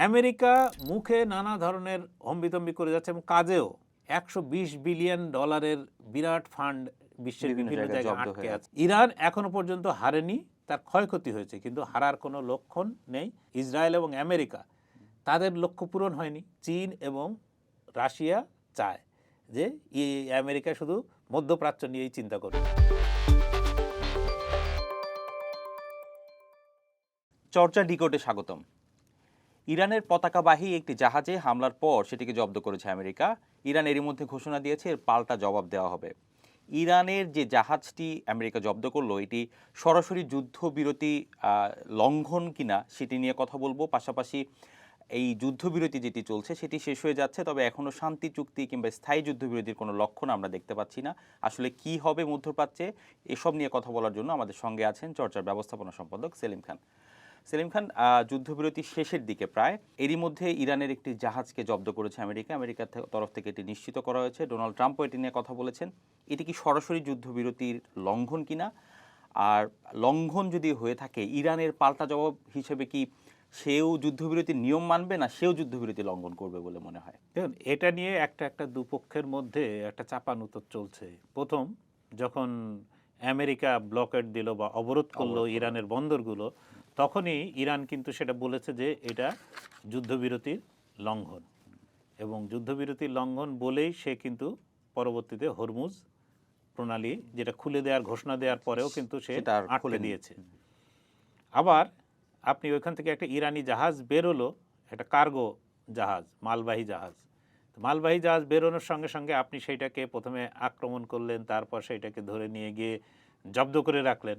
America মুখে নানা ধরনের হম্বিতম্বি করে যাচ্ছে এবং কাজেও $120 বিলিয়ন বিরাট ফান্ড বিশ্বের বিভিন্ন জায়গায় আটকে আছে। ইরান এখনো পর্যন্ত হারেনি, তার ক্ষয়ক্ষতি হয়েছে, কিন্তু হারার কোনো লক্ষণ নেই। ইসরায়েল এবং আমেরিকা তাদের লক্ষ্য পূরণ হয়নি। চীন এবং রাশিয়া চায় যে আমেরিকা শুধু মধ্যপ্রাচ্য নিয়েই চিন্তা করবে। চর্চা ডিকোডে স্বাগতম। ইরানের পতাকাবাহী একটি জাহাজে হামলার পর সেটিকে জব্দ করেছে আমেরিকা। ইরান এরই মধ্যে ঘোষণা দিয়েছে এর পাল্টা জবাব দেওয়া হবে। ইরানের যে জাহাজটি আমেরিকা জব্দ করলো এটি সরাসরি যুদ্ধবিরতি লঙ্ঘন কিনা সেটি নিয়ে কথা বলবো। পাশাপাশি এই যুদ্ধবিরতি যেটি চলছে সেটি শেষ হয়ে যাচ্ছে, তবে এখনও শান্তি চুক্তি কিংবা স্থায়ী যুদ্ধবিরতির কোনো লক্ষণ আমরা দেখতে পাচ্ছি না। আসলে কি হবে মধ্যপ্রাচ্যে, এসব নিয়ে কথা বলার জন্য আমাদের সঙ্গে আছেন চর্চার ব্যবস্থাপনা সম্পাদক সেলিম খান। সেলিম খান, যুদ্ধবিরতি শেষের দিকে প্রায়, এরই মধ্যে ইরানের একটি জাহাজকে জব্দ করেছে আমেরিকার তরফ থেকে এটি নিশ্চিত করা হয়েছে। ডোনাল্ড ট্রাম্পও এটি নিয়ে কথা বলেছেন। এটি কি সরাসরি যুদ্ধবিরতির লঙ্ঘন কিনা, আর লঙ্ঘন যদি হয়ে থাকে ইরানের পাল্টা জবাব হিসেবে কি সেও যুদ্ধবিরতির নিয়ম মানবে, না সেও যুদ্ধবিরতি লঙ্ঘন করবে বলে মনে হয়? দেখুন, এটা নিয়ে একটা দুপক্ষের মধ্যে একটা চাপানুতর চলছে। প্রথম যখন আমেরিকা ব্লকেট দিল বা অবরোধ করলো ইরানের বন্দরগুলো, তখনই ইরান কিন্তু সেটা বলেছে যে এটা যুদ্ধবিরতির লঙ্ঘন, এবং যুদ্ধবিরতির লঙ্ঘন বলেই সে কিন্তু পরবর্তীতে হরমুজ প্রণালী যেটা খুলে দেওয়ার ঘোষণা দেওয়ার পরেও কিন্তু সে আটকে দিয়েছে। আবার আপনি ওইখান থেকে একটা ইরানি জাহাজ বেরোলো, একটা কার্গো জাহাজ, মালবাহী জাহাজ। মালবাহী জাহাজ বেরোনোর সঙ্গে সঙ্গে আপনি সেইটাকে প্রথমে আক্রমণ করলেন, তারপর সেইটাকে ধরে নিয়ে গিয়ে জব্দ করে রাখলেন।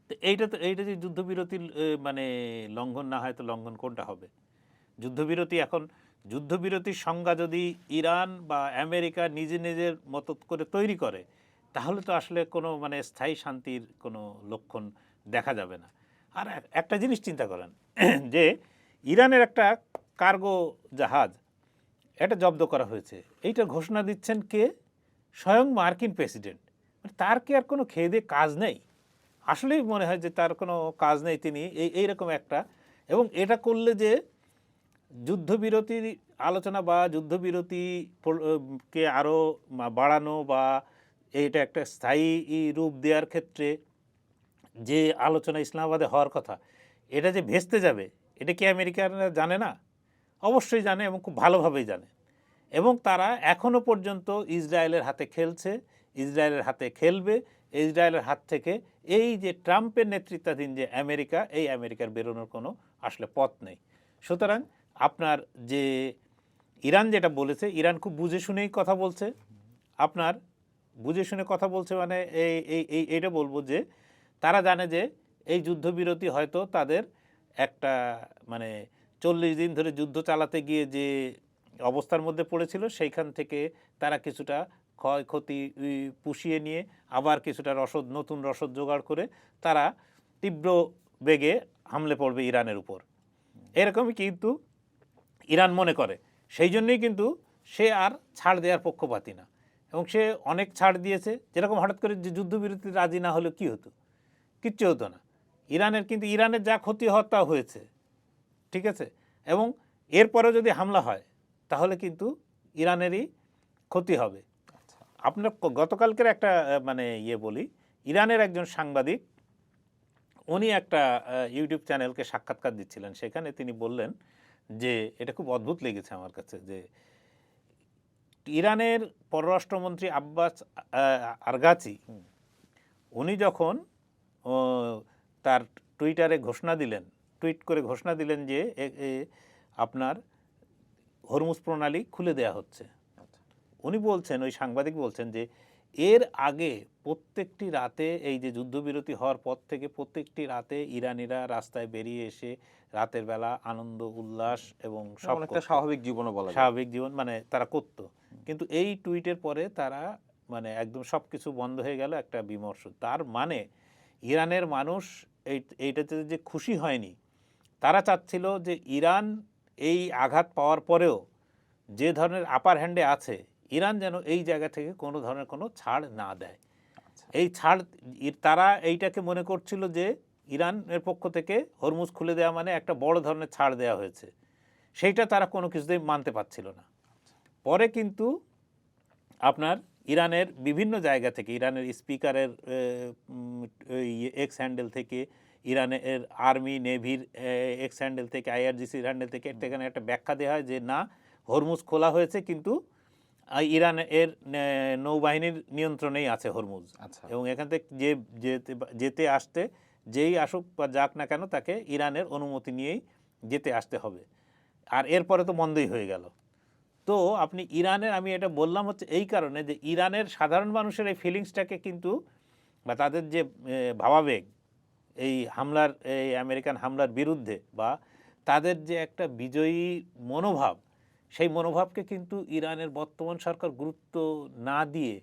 তো এইটা যে যুদ্ধবিরতির মানে লঙ্ঘন না হয়, তো লঙ্ঘন কোনটা হবে? যুদ্ধবিরতির সংজ্ঞা যদি ইরান বা আমেরিকা নিজের মতো করে তৈরি করে, তাহলে তো আসলে কোনো মানে স্থায়ী শান্তির কোনো লক্ষণ দেখা যাবে না। আর একটা জিনিস চিন্তা করেন যে ইরানের একটা কার্গো জাহাজ এটা জব্দ করা হয়েছে, এইটার ঘোষণা দিচ্ছেন কে? স্বয়ং মার্কিন প্রেসিডেন্ট। তার কি আর কোনো খেয়ে দিয়ে কাজ নেই? আসলেই মনে হয় যে তার কোনো কাজ নেই, তিনি এইরকম একটা। এবং এটা করলে যে যুদ্ধবিরতির আলোচনা বা যুদ্ধবিরতি কে আরও বাড়ানো বা এটা একটা স্থায়ী রূপ দেওয়ার ক্ষেত্রে যে আলোচনা ইসলামাবাদে হওয়ার কথা, এটা যে ভেস্তে যাবে, এটা কি আমেরিকানরা জানে না? অবশ্যই জানে, এবং খুব ভালোভাবেই জানে। এবং তারা এখনও পর্যন্ত ইসরায়েলের হাতে খেলছে, ইসরায়েলের হাতে খেলবে। ইসরায়েলের হাত থেকে এই যে ট্রাম্পের নেতৃত্বাধীন যে আমেরিকা, এই আমেরিকার বেরোনোর কোনো আসলে পথ নেই। সুতরাং আপনার যে ইরান যেটা বলেছে, ইরান খুব বুঝে শুনেই কথা বলছে। আপনার বুঝে শুনে কথা বলছে মানে এইটা বলবো যে তারা জানে যে এই যুদ্ধবিরতি হয়তো তাদের একটা মানে 40 দিন ধরে যুদ্ধ চালাতে গিয়ে যে অবস্থার মধ্যে পড়েছিল, সেইখান থেকে তারা কিছুটা ক্ষয়ক্ষতি পুষিয়ে নিয়ে আবার কিছুটা নতুন রসদ জোগাড় করে তারা তীব্র বেগে হামলে পড়বে ইরানের উপর, এরকমই কিন্তু ইরান মনে করে। সেই জন্যই কিন্তু সে আর ছাড় দেওয়ার পক্ষপাতী না, এবং সে অনেক ছাড় দিয়েছে। যেরকম হঠাৎ করে যে যুদ্ধবিরতি রাজি না হলে কী হতো? কিচ্ছু হতো না। ইরানের যা ক্ষতি হওয়ার তা হয়েছে, ঠিক আছে। এবং এরপরে যদি হামলা হয় তাহলে কিন্তু ইরানেরই ক্ষতি হবে। আপনার গতকালকের একটা মানে বলি, ইরানের একজন সাংবাদিক, উনি একটা ইউটিউব চ্যানেলকে সাক্ষাৎকার দিচ্ছিলেন। সেখানে তিনি বললেন যে এটা খুব অদ্ভুত লেগেছে আমার কাছে, যে ইরানের পররাষ্ট্রমন্ত্রী আব্বাস আরগাচি উনি যখন তার টুইট করে ঘোষণা দিলেন যে আপনার হরমুজ প্রণালী খুলে দেয়া হচ্ছে, উনি বলছেন, ওই সাংবাদিক বলছেন যে এর আগে প্রত্যেকটি রাতে, এই যে যুদ্ধবিরতি হওয়ার পর থেকে প্রত্যেকটি রাতে ইরানিরা রাস্তায় বেরিয়ে এসে রাতের বেলা আনন্দ উল্লাস এবং সব একটা স্বাভাবিক জীবন মানে তারা করত। কিন্তু এই টুইটের পরে তারা মানে একদম সব কিছু বন্ধ হয়ে গেল, একটা বিমর্ষ। তার মানে ইরানের মানুষ এইটাতে যে খুশি হয়নি, তারা চাচ্ছিল যে ইরান এই আঘাত পাওয়ার পরেও যে ধরনের আপার হ্যান্ডে আছে, ইরান যেন এই জায়গা থেকে কোনো ধরনের কোনো ছাড় না দেয়। এই ছাড় তারা এইটাকে মনে করছিল যে ইরানের পক্ষ থেকে হরমুজ খুলে দেওয়া মানে একটা বড় ধরনের ছাড় দেওয়া হয়েছে, সেইটা তারা কোনো কিছুতেই মানতে পারছিল না। পরে কিন্তু আপনার ইরানের বিভিন্ন জায়গা থেকে, ইরানের স্পিকারের এক্স হ্যান্ডেল থেকে, ইরানের আর্মি নেভির এক্স হ্যান্ডেল থেকে, আইআরজিসির হ্যান্ডেল থেকে এখানে একটা ব্যাখ্যা দেওয়া হয় যে না, হরমুজ খোলা হয়েছে কিন্তু ইরান এর নৌবাহিনীর নিয়ন্ত্রণেই আছে হরমুজ। আচ্ছা। এবং এখান থেকে যেতে আসতে যেই আসুক বা যাক না কেন তাকে ইরানের অনুমতি নিয়েই যেতে আসতে হবে। আর এরপরে তো বন্ধই হয়ে গেল। তো আপনি ইরানের, আমি এটা বললাম হচ্ছে এই কারণে যে ইরানের সাধারণ মানুষের এই ফিলিংসটাকে কিন্তু, বা তাদের যে ভাবাবেগ এই হামলার, এই আমেরিকান হামলার বিরুদ্ধে, বা তাদের যে একটা বিজয়ী মনোভাব, সেই মনোভাবকে কিন্তু ইরানের বর্তমান সরকার গুরুত্ব না দিয়ে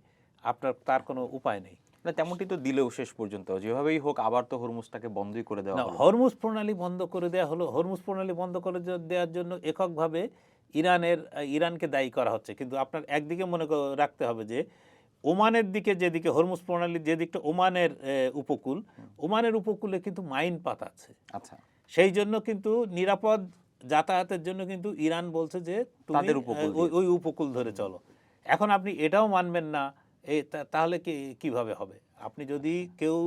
তার কোনো উপায় নেই। না তেমনটি তো দিলেও শেষ পর্যন্ত যেভাবেই হোক আবার তো হরমুজটাকে বন্ধই করে দেওয়া না, হলো। হরমুজ প্রণালী বন্ধ করে দেওয়া হলো। হরমুজ প্রণালী বন্ধ করে দেওয়ার জন্য এককভাবে ইরানকে দায়ী করা হচ্ছে, কিন্তু আপনার একদিকে মনে রাখতে হবে যে ওমানের দিকে, যেদিকে হরমুজ প্রণালীর যে দিকটা ওমানের উপকূল, ওমানের উপকূলে কিন্তু মাইন পাত আছে। আচ্ছা, সেই জন্য কিন্তু নিরাপদ যাতায়াতের জন্য কিন্তু ইরান বলছে যে তুমি তাদের উপকূল দিয়ে। ওই উপকূল ধরে চলো। এখন আপনি এটাও মানবেন না, তাহলে কিভাবে হবে? আপনি যদি কেউ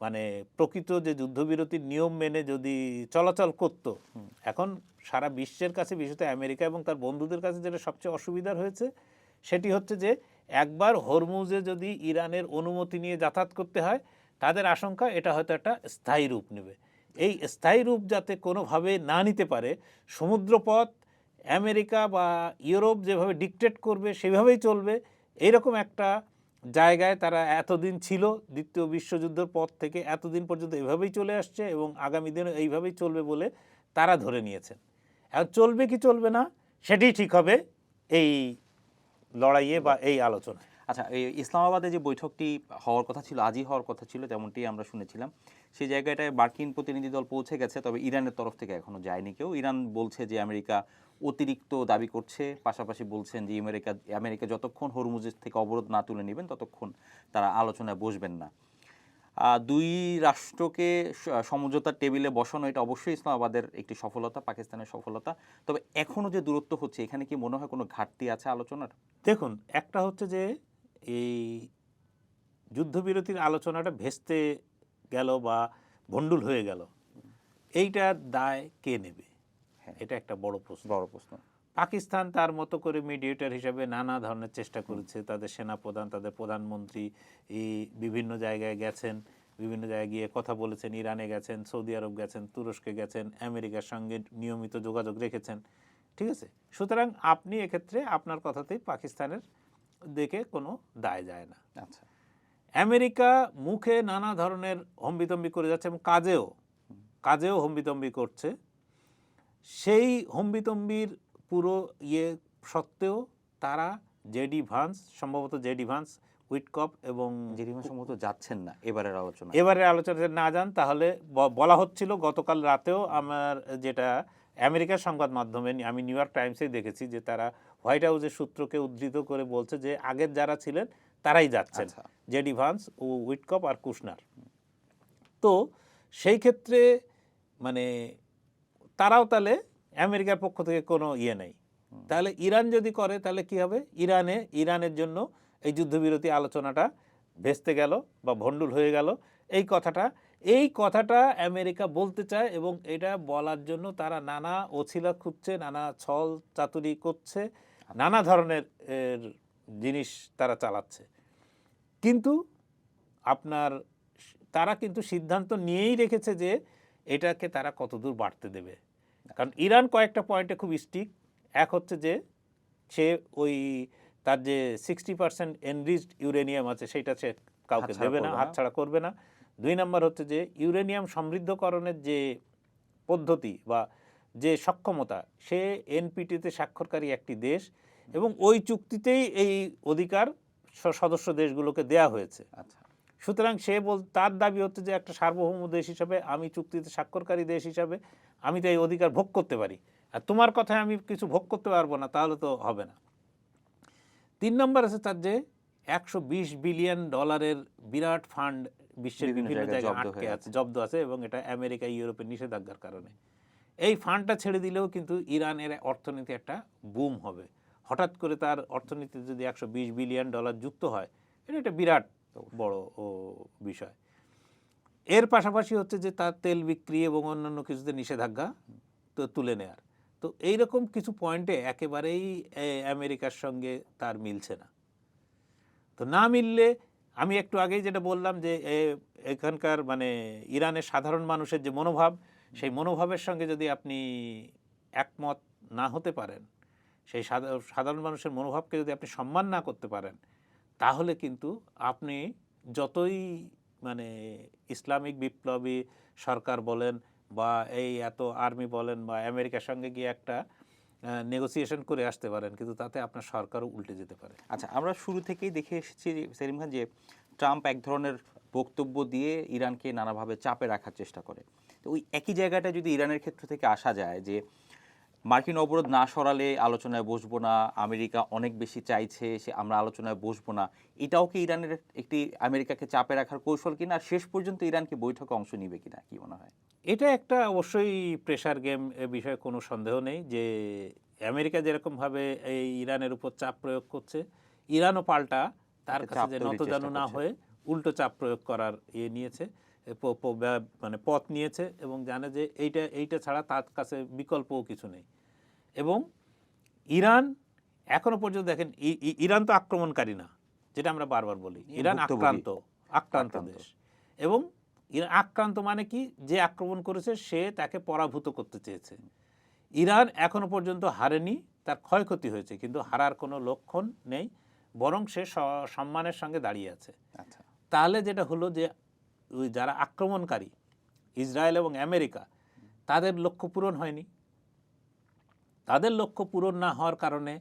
মানে প্রকৃত যে যুদ্ধবিরতির নিয়ম মেনে যদি চলাচল করত, এখন সারা বিশ্বের কাছে, বিশেষত আমেরিকা এবং তার বন্ধুদের কাছে যেটা সবচেয়ে অসুবিধার হয়েছে সেটি হচ্ছে যে একবার হরমুজে যদি ইরানের অনুমতি নিয়ে যাতায়াত করতে হয়, তাদের আশঙ্কা এটা হয়তো একটা স্থায়ী রূপ নেবে। এই স্থায়ী রূপ যাতে কোনোভাবে না নিতে পারে, সমুদ্রপথ আমেরিকা বা ইউরোপ যেভাবে ডিকটেট করবে সেভাবেই চলবে, এইরকম একটা জায়গায় তারা এতদিন ছিল। দ্বিতীয় বিশ্বযুদ্ধের পর থেকে এতদিন পর্যন্ত এভাবেই চলে আসছে এবং আগামী দিনে এইভাবেই চলবে বলে তারা ধরে নিয়েছেন। এখন চলবে কি চলবে না সেটাই ঠিক হবে এই লড়াইয়ে বা এই আলোচনায়। আচ্ছা, এই ইসলামাবাদে যে বৈঠকটি হওয়ার কথা ছিল, আজই হওয়ার কথা ছিল, তেমনটি আমরা শুনেছিলাম। সেই জায়গাটায় মার্কিন প্রতিনিধি দল পৌঁছে গেছে, তবে ইরানের তরফ থেকে এখনো যায়নি কেউ। ইরান বলছে যে আমেরিকা অতিরিক্ত দাবি করছে, পাশাপাশি বলছেন যে আমেরিকা যতক্ষণ হরমুজের থেকে অবরোধ না তুলে নেবেন ততক্ষণ তারা আলোচনায় বসবেন না। দুই রাষ্ট্রকে সমঝোতার টেবিলে বসানো, এটা অবশ্যই ইসলামাবাদের একটি সফলতা, পাকিস্তানের সফলতা। তবে এখনো যে দূরত্ব হচ্ছে, এখানে কি মনে হয় কোনো ঘাটতি আছে আলোচনার? দেখুন, একটা হচ্ছে যে এই যুদ্ধবিরতির আলোচনাটা ভেস্তে গেল বা ভণ্ডুল হয়ে গেল, এইটার দায় কে নেবে? এটা একটা বড় প্রশ্ন। বড় প্রশ্ন। পাকিস্তান তার মতো করে মিডিয়েটর হিসাবে নানা ধরনের চেষ্টা করেছে। তাদের সেনাপ্রধান, তাদের প্রধানমন্ত্রী এই বিভিন্ন জায়গায় গেছেন, বিভিন্ন জায়গায় গিয়ে কথা বলেছেন। ইরানে গেছেন, সৌদি আরব গেছেন, তুরস্কে গেছেন, আমেরিকার সঙ্গে নিয়মিত যোগাযোগ রেখেছেন। ঠিক আছে, সুতরাং আপনি এক্ষেত্রে আপনার কথাতেই পাকিস্তানের দিকে কোনো দায় যায় না। আচ্ছা, আমেরিকা মুখে নানা ধরনের হম্বিতম্বি করে যাচ্ছে এবং কাজেও হম্বিতম্বি করছে। সেই হম্বিতম্বির পুরো সত্ত্বেও তারা সম্ভবত জেডি ভান্স, উইটকপ এবং যেরিমা সম্ভবত যাচ্ছেন না এবারের আলোচনা। এবারে আলোচনায় না যান, তাহলে বলা হচ্ছিল গতকাল রাতেও, আমার যেটা আমেরিকার সংবাদ মাধ্যমে আমি নিউ ইয়র্ক টাইমসেই দেখেছি যে তারা হোয়াইট হাউসের সূত্রকে উদ্ধৃত করে বলছে যে আগের যারা ছিলেন তারাই যাচ্ছেন, আচ্ছা। জেডি ভান্স ও উইটকপ আর কুশনার। তো সেই ক্ষেত্রে মানে তারাও তাহলে আমেরিকার পক্ষ থেকে কোনো নেই। তাহলে ইরান যদি করে তাহলে কি হবে? ইরানের জন্য এই যুদ্ধবিরতি আলোচনাটা ভেস্তে গেল বা ভণ্ডুল হয়ে গেল। এই কথাটা আমেরিকা বলতে চায় এবং এটা বলার জন্য তারা নানা অছিলা খুঁজছে, নানা ছল চাতুরি করছে, নানা ধরনের জিনিস তারা চালাচ্ছে। কিন্তু তারা কিন্তু সিদ্ধান্ত নিয়েই রেখেছে যে এটাকে তারা কতদূর বাড়তে দেবে। কারণ ইরান কয়েকটা পয়েন্টে খুব স্ট্রিক্ট। এক হচ্ছে যে সে তার যে 60% এনরিচড ইউরেনিয়াম আছে সেটা সে কাউকে দেবে না, হাতছাড়া করবে না। 2 নম্বর হচ্ছে যে ইউরেনিয়াম সমৃদ্ধকরণের যে পদ্ধতি বা যে সক্ষমতা, সে এনপিটিতে স্বাক্ষরকারী একটি দেশ এবং ওই চুক্তিতেই এই অধিকার সদস্য দেশগুলোকে দেয়া হয়েছে। আচ্ছা, সুতরাং তার দাবি হচ্ছে যে একটা সার্বভৌম দেশ হিসাবে, আমি চুক্তিতে স্বাক্ষরকারী দেশ হিসাবে আমি তো এই অধিকার ভোগ করতে পারি, আর তোমার কথায় আমি কিছু ভোগ করতে পারবো না, তাহলে তো হবে না। 3 নম্বর আছে তার যে $120 বিলিয়ন বিরাট ফান্ড বিশ্বের বিভিন্ন জায়গায় আটকে আছে, জব্দ আছে, এবং এটা আমেরিকা ইউরোপের নিষেধাজ্ঞার কারণে। এই ফান্ডটা ছেড়ে দিলেও কিন্তু ইরানের অর্থনীতি একটা বুম হবে। হঠাৎ করে তার অর্থনীতিতে যদি $120 বিলিয়ন যুক্ত হয়, এটা একটা বিরাট বড় বিষয়। এর পাশাপাশি হচ্ছে যে তার তেল বিক্রি এবং অন্যান্য কিছুতে নিষেধাজ্ঞা তো তুলে নেয়ার। তো এইরকম কিছু পয়েন্টে একেবারেই আমেরিকার সঙ্গে তার মিলছে না। তো না মিললে আমি একটু আগেই যেটা বললাম যে এখানকার মানে ইরানের সাধারণ মানুষের যে মনোভাব, সেই মনোভাবের সঙ্গে যদি আপনি একমত না হতে পারেন, সেই সাধারণ মানুষের মনোভাবকে যদি আপনি সম্মান না করতে পারেন, তাহলে কিন্তু আপনি যতই মানে ইসলামিক বিপ্লবী সরকার বলেন বা এই এত আর্মি বলেন বা আমেরিকার সঙ্গে গিয়ে একটা নেগোসিয়েশন করে আসতে পারেন, কিন্তু তাতে আপনার সরকারও উল্টে যেতে পারে। আচ্ছা, আমরা শুরু থেকেই দেখে এসেছি সেলিম খান যে ট্রাম্প এক ধরনের বক্তব্য দিয়ে ইরানকে নানাভাবে চাপে রাখার চেষ্টা করে। তো ওই একই জায়গাটা যদি ইরানের ক্ষেত্র থেকে আসা যায় যে মার্কিন অবরোধ না সরালে আলোচনায় বসবো না, আমেরিকা অনেক বেশি চাইছে সে আমরা আলোচনায় বসবো না, এটাও কি ইরানের একটি আমেরিকাকে চাপে রাখার কৌশল কিনা? আর শেষ পর্যন্ত ইরান কি বৈঠকে অংশ নিবে কিনা, কি মনে হয়? এটা একটা অবশ্যই প্রেশার গেম, এ বিষয়ে কোনো সন্দেহ নেই যে আমেরিকা যেরকমভাবে এই ইরানের উপর চাপ প্রয়োগ করছে, ইরানও পাল্টা তার একটা কাছে চাপ যে তৈরির নতজানু চেষ্টা না করছে। হয়ে উল্টো চাপ প্রয়োগ করার নিয়েছে, মানে পথ নিয়েছে এবং জানে যে এইটা ছাড়া তার কাছে বিকল্পও কিছু নেই। এবং ইরান এখনো পর্যন্ত দেখেন, ইরান তো আক্রমণকারী না, যেটা আমরা বারবার বলি, ইরান ভুক্তভোগী। আক্রান্ত দেশ। এবং ইরান আক্রান্ত মানে কি, যে আক্রমণ করেছে সে তাকে পরাভূত করতে চেয়েছে। ইরান এখনো পর্যন্ত হারেনি, তার ক্ষয়ক্ষতি হয়েছে, কিন্তু হারার কোনো লক্ষণ নেই, বরং সে সম্মানের সঙ্গে দাঁড়িয়ে আছে। আচ্ছা, তাহলে যেটা হলো যে ওই যারা আক্রমণকারী ইসরায়েল এবং আমেরিকা, তাদের লক্ষ্য পূরণ হয়নি। তাদের লক্ষ্য পূরণ না হওয়ার কারণে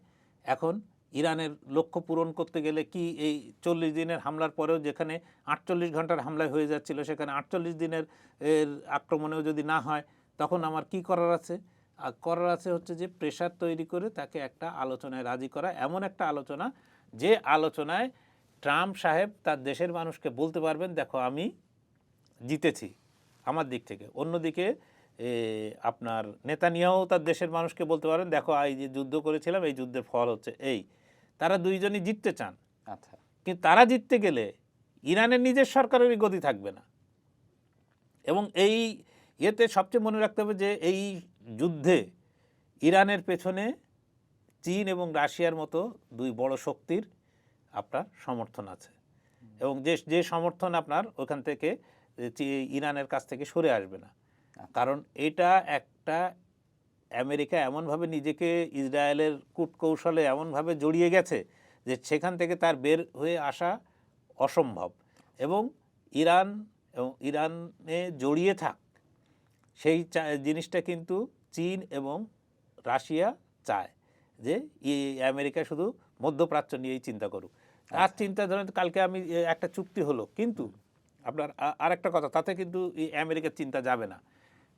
এখন ইরানের লক্ষ্য পূরণ করতে গেলে কি, এই 40 দিনের হামলার পরেও যেখানে 48 ঘন্টার হামলায় হয়ে যাচ্ছিল, সেখানে 48 দিনের আক্রমণেও যদি না হয়, তখন আমার কি করার আছে? করার আছে হচ্ছে যে প্রেশার তৈরি করে তাকে একটা আলোচনায় রাজি করা, এমন একটা আলোচনা যে আলোচনায় ট্রাম্প সাহেব তার দেশের মানুষকে বলতে পারবেন, দেখো আমি জিতেছি আমার দিক থেকে। অন্যদিকে আপনার নেতানিয়াহু তার দেশের মানুষকে বলতে পারেন, দেখো এই যে যুদ্ধ করেছিলাম, এই যুদ্ধের ফল হচ্ছে এই। তারা দুইজনই জিততে চান, আচ্ছা, কিন্তু তারা জিততে গেলে ইরানের নিজের সরকারেরই গতি থাকবে না। এবং এই ইয়েতে সবচেয়ে মনে রাখতে হবে যে এই যুদ্ধে ইরানের পেছনে চীন এবং রাশিয়ার মতো দুই বড় শক্তির আপনার সমর্থন আছে। এবং যে সমর্থন আপনার ওখান থেকে ইরানের কাছ থেকে সরে আসবে না। কারণ এটা একটা, আমেরিকা এমনভাবে নিজেকে ইসরায়েলের কূটকৌশলে এমনভাবে জড়িয়ে গেছে যে সেখান থেকে তার বের হয়ে আসা অসম্ভব। এবং ইরানে জড়িয়ে থাক, সেই জিনিসটা কিন্তু চীন এবং রাশিয়া চায় যে আমেরিকা শুধু মধ্যপ্রাচ্য নিয়েই চিন্তা করুক। তার চিন্তা ধরেন কালকে আমি একটা চুক্তি হলো, কিন্তু আপনার আরেকটা কথা, তাতে কিন্তু আমেরিকার চিন্তা যাবে না।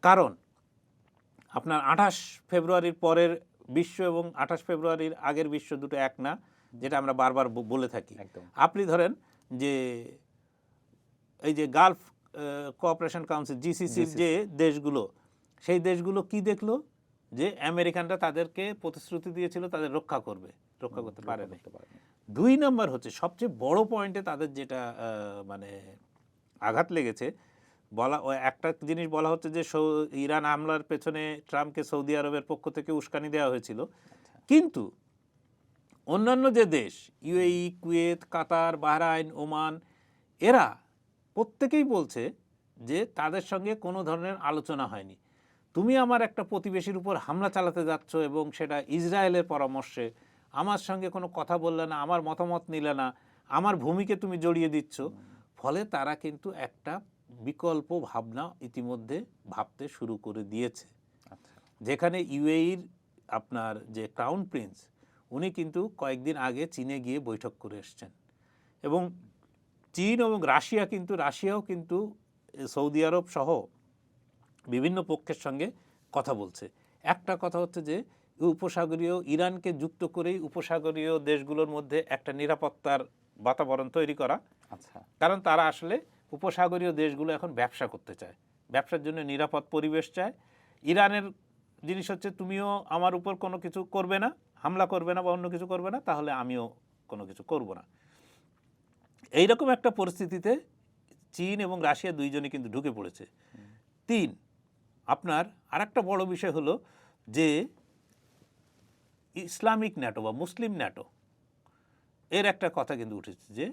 কারণ আপনার 28 ফেব্রুয়ারির পরের বিশ্ব এবং 28 ফেব্রুয়ারির আগের বিশ্ব দুটো এক না, যেটা আমরা বারবার বলে থাকি। একদম। আপনি ধরেন যে এই যে গালফ কোঅপারেশন কাউন্সিল, জিসিসির যে দেশগুলো, সেই দেশগুলো কি দেখলো, যে আমেরিকানরা তাদেরকে প্রতিশ্রুতি দিয়েছিল তাদের রক্ষা করতে পারেনি। 2 নম্বর হচ্ছে সবচেয়ে বড় পয়েন্টে তাদের যেটা মানে আঘাত লেগেছে, একটা জিনিস বলা হচ্ছে যে ইরান হামলার পেছনে ট্রাম্পকে সৌদি আরবের পক্ষ থেকে উস্কানি দেওয়া হয়েছিল, কিন্তু অন্যান্য যে দেশ ইউএই, কুয়েত, কাতার, বাহরাইন, ওমান, এরা প্রত্যেকেই বলছে যে তাদের সঙ্গে কোনো ধরনের আলোচনা হয়নি। তুমি আমার একটা প্রতিবেশীর উপর হামলা চালাতে যাচ্ছ এবং সেটা ইসরায়েলের পরামর্শে, আমার সঙ্গে কোনো কথা বললে না, আমার মতামত নিলে না, আমার ভূমিকে তুমি জড়িয়ে দিচ্ছ। ফলে তারা কিন্তু একটা বিকল্প ভাবনা ইতিমধ্যে ভাবতে শুরু করে দিয়েছে, যেখানে ইউএইর আপনার যে ক্রাউন প্রিন্স, উনি কিন্তু কয়েকদিন আগে চীনে গিয়ে বৈঠক করে এসছেন। এবং চীন এবং রাশিয়াও কিন্তু সৌদি আরব সহ বিভিন্ন পক্ষের সঙ্গে কথা বলছে। একটা কথা হচ্ছে যে উপসাগরীয় ইরানকে যুক্ত করেই উপসাগরীয় দেশগুলোর মধ্যে একটা নিরাপত্তার বাতাবরণ তৈরি করা। আচ্ছা, কারণ তারা আসলে উপসাগরীয় দেশগুলো এখন ব্যবসা করতে চায়, ব্যবসার জন্য নিরাপদ পরিবেশ চায়। ইরানের জিনিস হচ্ছে তুমিও আমার উপর কোনো কিছু করবে না, হামলা করবে না বা অন্য কিছু করবে না, তাহলে আমিও কোনো কিছু করব না। এইরকম একটা পরিস্থিতিতে চীন এবং রাশিয়া দুইজনই কিন্তু ঢুকে পড়েছে। 3, আপনার আরেকটা বড় বিষয় হলো যে ইসলামিক ন্যাটো বা মুসলিম ন্যাটো এর একটা কথা কিন্তু উঠেছে যে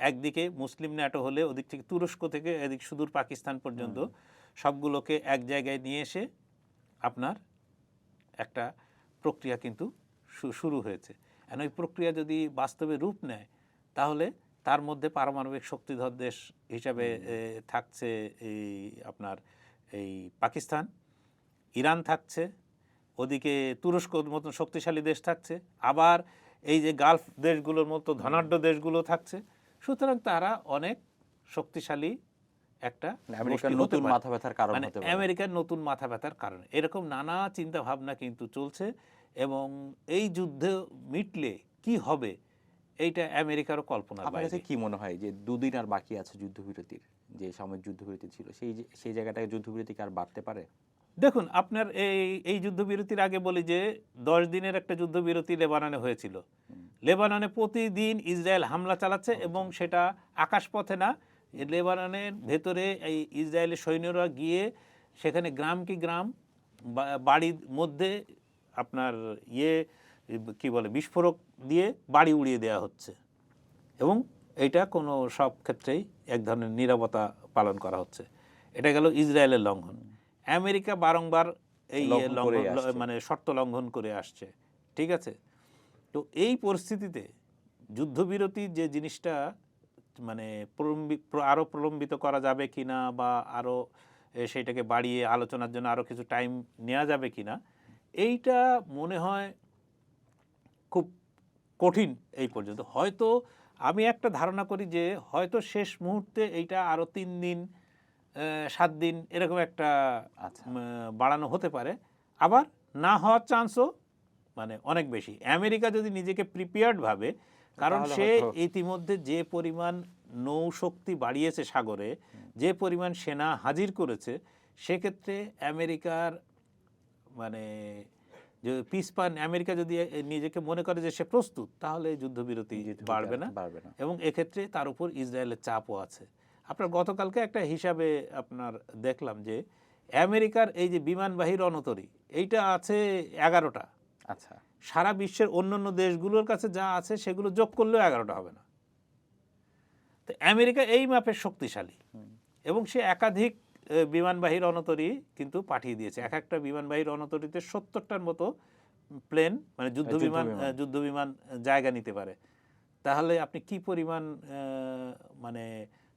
একদিকে মুসলিম ন্যাটো হলে ওদিক থেকে তুরস্ক থেকে এদিক সুদূর পাকিস্তান পর্যন্ত সবগুলোকে এক জায়গায় নিয়ে এসে আপনার একটা প্রক্রিয়া কিন্তু শুরু হয়েছে। আর ওই প্রক্রিয়া যদি বাস্তবে রূপ নেয় তাহলে তার মধ্যে পারমাণবিক শক্তিধর দেশ হিসাবে থাকছে এই আপনার এই পাকিস্তান, ইরান থাকছে, ওদিকে তুরস্কর মতো শক্তিশালী দেশ থাকছে, আবার এই যে গালফ দেশগুলোর মতো ধনাঢ্য দেশগুলো থাকছে। সুতরাং তারা অনেক শক্তিশালী একটা আমেরিকার গোষ্ঠী হতে নতুন পারে। মাথা ব্যথার কারণ মানে হতে পারে। আমেরিকার নতুন মাথা ব্যথার কারণে এরকম নানা চিন্তা ভাবনা কিন্তু চলছে, এবং এই যুদ্ধ মিটলে কি হবে এইটা আমেরিকারও কল্পনার আপনার কাছে বাইরে। কি মনে হয় যে 2 দিন আর বাকি আছে যুদ্ধবিরতির, যে সাময়িক যুদ্ধবিরতি ছিল, সেই জায়গাটায় যুদ্ধবিরতি কি আর বাড়তে পারে? দেখুন, আপনার এই যুদ্ধবিরতির আগে বলি যে 10 দিনের একটা যুদ্ধবিরতি লেবাননে হয়েছিল। লেবাননে প্রতিদিন ইসরায়েল হামলা চালাচ্ছে এবং সেটা আকাশপথে না, লেবাননের ভেতরে এই ইসরায়েলের সৈন্যরা গিয়ে সেখানে গ্রাম কি গ্রাম বাড়ির মধ্যে আপনার কি বলে বিস্ফোরক দিয়ে বাড়ি উড়িয়ে দেওয়া হচ্ছে, এবং এটা কোনো সব ক্ষেত্রেই এক ধরনের নীরবতা পালন করা হচ্ছে। এটা গেল ইসরায়েলের লঙ্ঘন। আমেরিকা বারংবার এই লঙ্ঘন করেই লঙ্ঘন আসছে। মানে শর্ত লঙ্ঘন করে আসছে, ঠিক আছে? তো এই পরিস্থিতিতে যুদ্ধবিরতি যে জিনিসটা মানে আরও প্রলম্বিত করা যাবে কিনা বা আরও সেইটাকে বাড়িয়ে আলোচনার জন্য আরও কিছু টাইম নেওয়া যাবে কিনা, এইটা মনে হয় খুব কঠিন এই পর্যন্ত। হয়তো আমি একটা ধারণা করি যে হয়তো শেষ মুহূর্তে এইটা আরও 3 দিন 7 দিন এরকম একটা আচ্ছা। বাড়ানো হতে পারে, আবার না হওয়ার চান্সও মানে অনেক বেশি। আমেরিকা যদি নিজেকে প্রিপেয়ার্ড ভাবে, কারণ তাহলে সে হয়তো ইতিমধ্যে যে পরিমাণ নৌশক্তি বাড়িয়েছে সাগরে, যে পরিমাণ সেনা হাজির করেছে, সেক্ষেত্রে আমেরিকার মানে যে আমেরিকা যদি নিজেকে মনে করে যে সে প্রস্তুত, তাহলে যুদ্ধবিরতি বাড়বে না, বাড়বে না। এবং এক্ষেত্রে তার উপর ইসরায়েলের চাপও আছে। আপনার গতকালকে একটা হিসাবে আপনার দেখলাম যে আমেরিকার এই যে বিমানবাহী রণতরী এইটা আছে 11টা। আচ্ছা। সারা বিশ্বের অন্যান্য দেশগুলোর কাছে যা আছে সেগুলো যোগ করলেও 11টা হবে না। তো আমেরিকা এই মাপের শক্তিশালী, এবং সে একাধিক বিমানবাহী রণতরী কিন্তু পাঠিয়ে দিয়েছে। এক একটা বিমানবাহী রণতরীতে 70টার মতো প্লেন মানে যুদ্ধ বিমান জায়গা নিতে পারে। তাহলে আপনি কি পরিমাণ মানে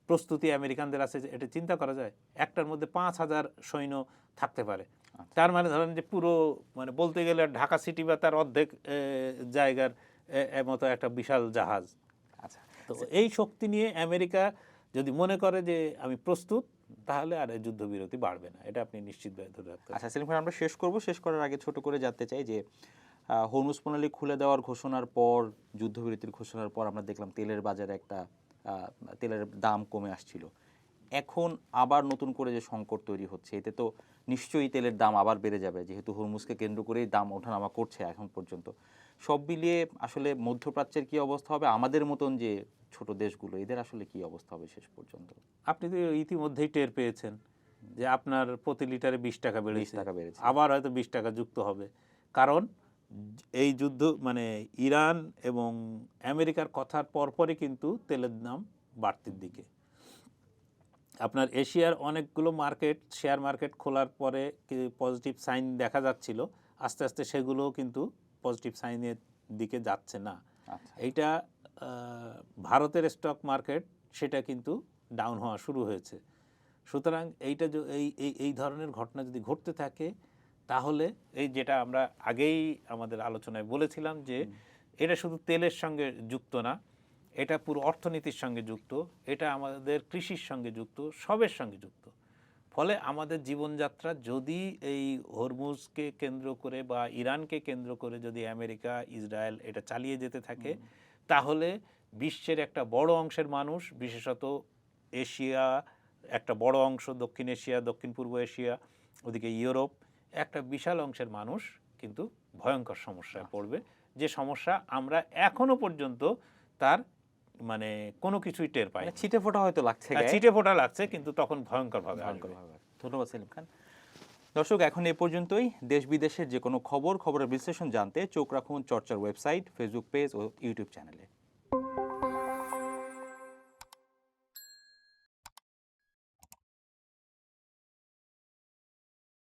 প্রস্তুতি আমেরিকানদের আছে এটা চিন্তা করা যায়। একটার মধ্যে 5,000 সৈন্য থাকতে পারে। তার মানে ধরেন যে পুরো মানে বলতে গেলে ঢাকা সিটি বা তার অর্ধেক জায়গার মতো একটা বিশাল জাহাজ। আচ্ছা। তো এই শক্তি নিয়ে আমেরিকা যদি মনে করে যে আমি প্রস্তুত, তাহলে আর যুদ্ধবিরতি বাড়বে না, এটা আপনি নিশ্চিতভাবে ধরে রাখতে পারেন। আচ্ছা সেলিম ভাই, আমরা শেষ করব। শেষ করার আগে ছোট করে জানতে চাই যে হরমুজ প্রণালী খুলে দেওয়ার ঘোষণার পর, যুদ্ধবিরতির ঘোষণার পর আমরা দেখলাম তেলের বাজারে একটা তেলের দাম কমে আসছিল। এখন আবার নতুন করে যে সংকট তৈরি হচ্ছে, এতে তো নিশ্চয়ই তেলের দাম আবার বেড়ে যাবে, যেহেতু হরমুজকে কেন্দ্র করেই দাম ওঠানামা করছে এখন পর্যন্ত। সব মিলিয়ে আসলে মধ্যপ্রাচ্যের কি অবস্থা হবে, আমাদের মতন যে ছোট দেশগুলো এদের আসলে কি অবস্থা হবে শেষ পর্যন্ত? আপনি তো ইতিমধ্যেই টের পেয়েছেন যে আপনার প্রতি লিটারে 20 টাকা 20 বেড়েছে, টাকা বেড়েছে। আবার হয়তো 20 টাকা যুক্ত হবে। কারণ এই যুদ্ধ মানে ইরান এবং আমেরিকার কথার পরপরই কিন্তু তেলের দাম বাড়তির দিকে। আপনার এশিয়ার অনেকগুলো শেয়ার মার্কেট খোলার পরে পজিটিভ সাইন দেখা যাচ্ছিল, আস্তে আস্তে সেগুলোও কিন্তু পজিটিভ সাইনের দিকে যাচ্ছে না। এইটা ভারতের স্টক মার্কেট সেটা কিন্তু ডাউন হওয়া শুরু হয়েছে। সুতরাং এইটা এই ধরনের ঘটনা যদি ঘটতে থাকে, তাহলে এই যেটা আমরা আগেই আমাদের আলোচনায় বলেছিলাম যে এটা শুধু তেলের সঙ্গে যুক্ত না, এটা পুরো অর্থনীতির সঙ্গে যুক্ত, এটা আমাদের কৃষির সঙ্গে যুক্ত, সবের সঙ্গে যুক্ত। ফলে আমাদের জীবনযাত্রা যদি এই হরমুজকে কেন্দ্র করে বা ইরানকে কেন্দ্র করে যদি আমেরিকা ইসরায়েল এটা চালিয়ে যেতে থাকে, তাহলে বিশ্বের একটা বড় অংশের মানুষ, বিশেষত এশিয়া একটা বড় অংশ, দক্ষিণ এশিয়া, দক্ষিণ পূর্ব এশিয়া, ওদিকে ইউরোপ একটা বিশাল অংশের মানুষ কিন্তু ভয়ঙ্কর সমস্যায় পড়বে, যে সমস্যা আমরা এখনো পর্যন্ত তার মানে কোনো কিছুই টের পাই মানে ছিটে ফোটা হয়তো লাগছে গায়ে। ছিটে ফোটা লাগছে, কিন্তু তখন ভয়ঙ্করভাবে আসবে। ভয়ঙ্করভাবে। ধন্যবাদ সেলিম খান। দর্শক, এখন এ পর্যন্তই। দেশ বিদেশের যে কোনো খবরের বিশ্লেষণ জানতে চোখ রাখুন চর্চার ওয়েবসাইট, ফেসবুক পেজ ও ইউটিউব চ্যানেলে।